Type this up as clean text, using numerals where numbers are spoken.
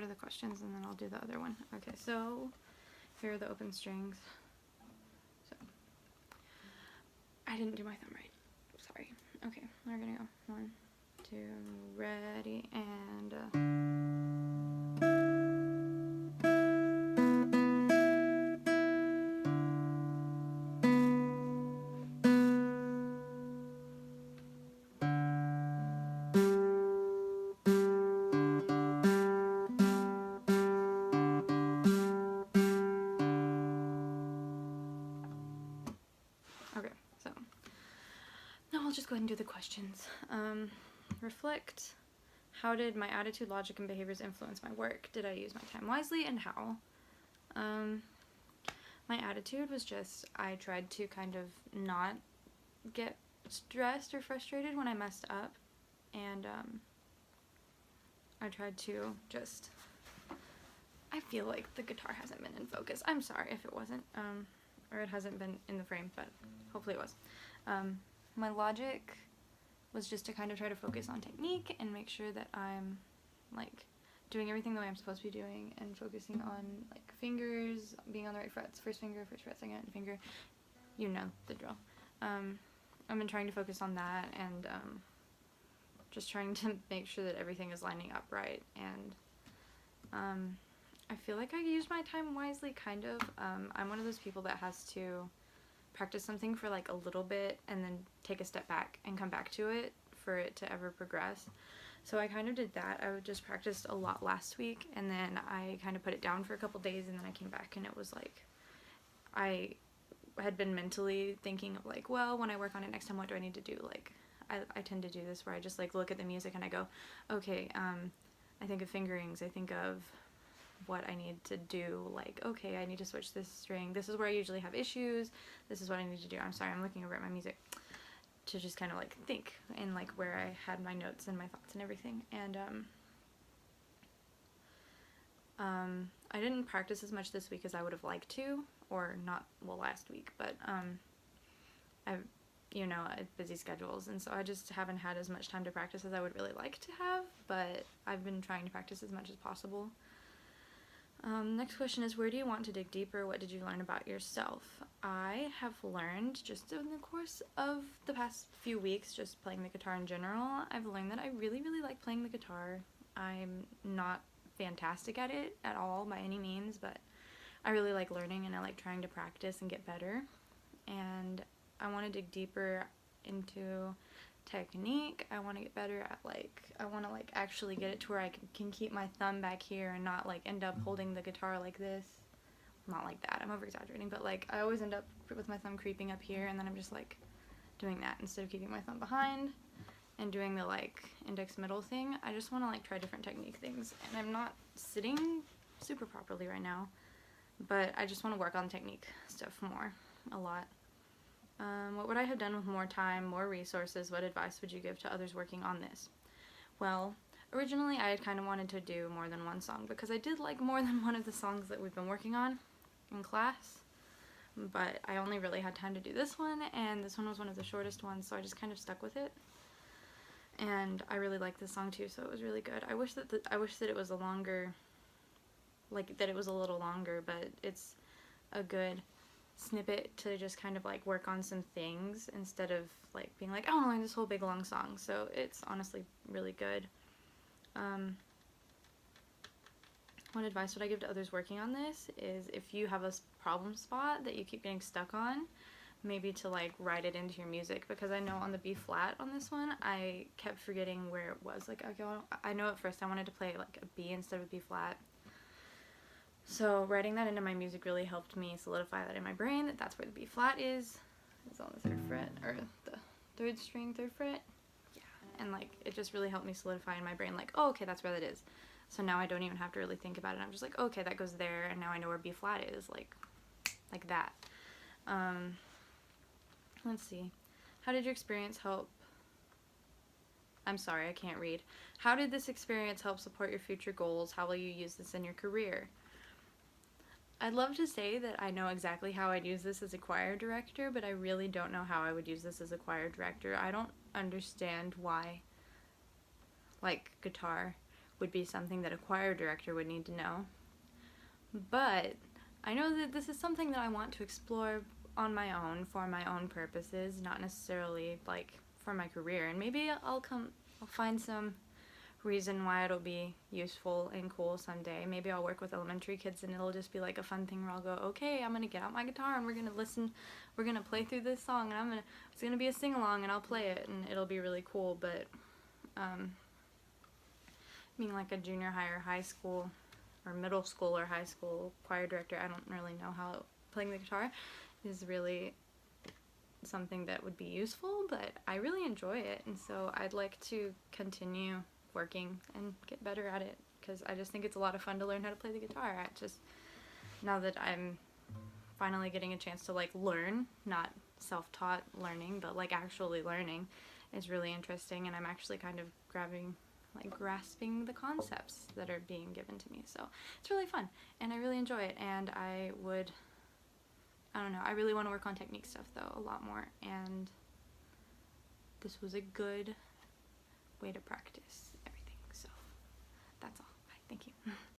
the questions and then I'll do the other one. Okay, so here are the open strings. So I didn't do my thumb right. Sorry. Okay, we're gonna go 1, 2, ready, and okay, so now I'll just go ahead and do the questions. Reflect. How did my attitude, logic, and behaviors influence my work? Did I use my time wisely, and how? My attitude was just, I tried to kind of not get stressed or frustrated when I messed up, and I tried to just, I feel like the guitar hasn't been in focus. I'm sorry if it wasn't, or it hasn't been in the frame, but hopefully it was. My logic was just to kind of try to focus on technique and make sure that I'm like doing everything the way I'm supposed to be doing and focusing on like fingers, being on the right frets, first finger, second finger, you know the drill. I've been trying to focus on that and just trying to make sure that everything is lining up right, and I feel like I used my time wisely, kind of. I'm one of those people that has to practice something for like a little bit and then take a step back and come back to it for it to ever progress. So I kind of did that. I just practiced a lot last week, and then I kind of put it down for a couple days, and then I came back and it was like I had been mentally thinking of like, well, when I work on it next time, what do I need to do? Like I tend to do this where I just like look at the music and I go, okay, I think of fingerings, I think of what I need to do, like, okay, I need to switch this string, this is where I usually have issues, this is what I need to do. I'm sorry, I'm looking over at my music to just kind of like think and like where I had my notes and my thoughts and everything. And I didn't practice as much this week as I would have liked to, or not, well, last week, but I've, you know, I have busy schedules, and so I just haven't had as much time to practice as I would really like to have, but I've been trying to practice as much as possible. Next question is, where do you want to dig deeper? What did you learn about yourself? I have learned just in the course of the past few weeks, just playing the guitar in general, I've learned that I really, really like playing the guitar. I'm not fantastic at it at all by any means, but I really like learning and I like trying to practice and get better. And I want to dig deeper into technique. I want to get better at like, I want to like actually get it to where I can keep my thumb back here and not like end up holding the guitar like this. Not like that, I'm over exaggerating, but like I always end up with my thumb creeping up here, and then I'm just like doing that instead of keeping my thumb behind and doing the like index middle thing. I just want to like try different technique things, and I'm not sitting super properly right now, but I just want to work on technique stuff more, a lot. What would I have done with more time, more resources? What advice would you give to others working on this? Well, originally I had kind of wanted to do more than one song because I did like more than one of the songs that we've been working on in class, but I only really had time to do this one, and this one was one of the shortest ones, so I just kind of stuck with it. And I really liked this song too, so it was really good. I wish that it was a longer, like that it was a little longer, but it's a good snippet to just kind of like work on some things instead of like being like, I want to learn this whole big long song. So it's honestly really good. What advice would I give to others working on this is, if you have a problem spot that you keep getting stuck on, maybe to like write it into your music, because I know on the B flat on this one I kept forgetting where it was. Like, okay, I know at first I wanted to play like a B instead of a B flat. So writing that into my music really helped me solidify that in my brain, that that's where the B flat is. It's on the 3rd fret, or the 3rd string, 3rd fret. Yeah, and like it just really helped me solidify in my brain, like, oh, okay, that's where that is. So now I don't even have to really think about it. I'm just like, okay, that goes there, and now I know where B flat is, like that. Let's see. How did your experience help? I'm sorry, I can't read. How did this experience help support your future goals? How will you use this in your career? I'd love to say that I know exactly how I'd use this as a choir director, but I really don't know how I would use this as a choir director. I don't understand why, like, guitar would be something that a choir director would need to know. But I know that this is something that I want to explore on my own, for my own purposes, not necessarily like for my career. And maybe I'll find some reason why it'll be useful and cool someday. Maybe I'll work with elementary kids and it'll just be like a fun thing where I'll go, okay, I'm gonna get out my guitar and we're gonna play through this song, and it's gonna be a sing-along and I'll play it and it'll be really cool. But being like a junior high or high school or middle school or high school choir director, I don't really know how playing the guitar is really something that would be useful, but I really enjoy it, and so I'd like to continue working and get better at it, because I just think it's a lot of fun to learn how to play the guitar. Now that I'm finally getting a chance to like learn, not self-taught learning, but like actually learning, is really interesting, and I'm actually kind of grasping the concepts that are being given to me. So it's really fun, and I really enjoy it, and I don't know, I really want to work on technique stuff though a lot more, and this was a good way to practice everything. So that's all. Bye. Thank you.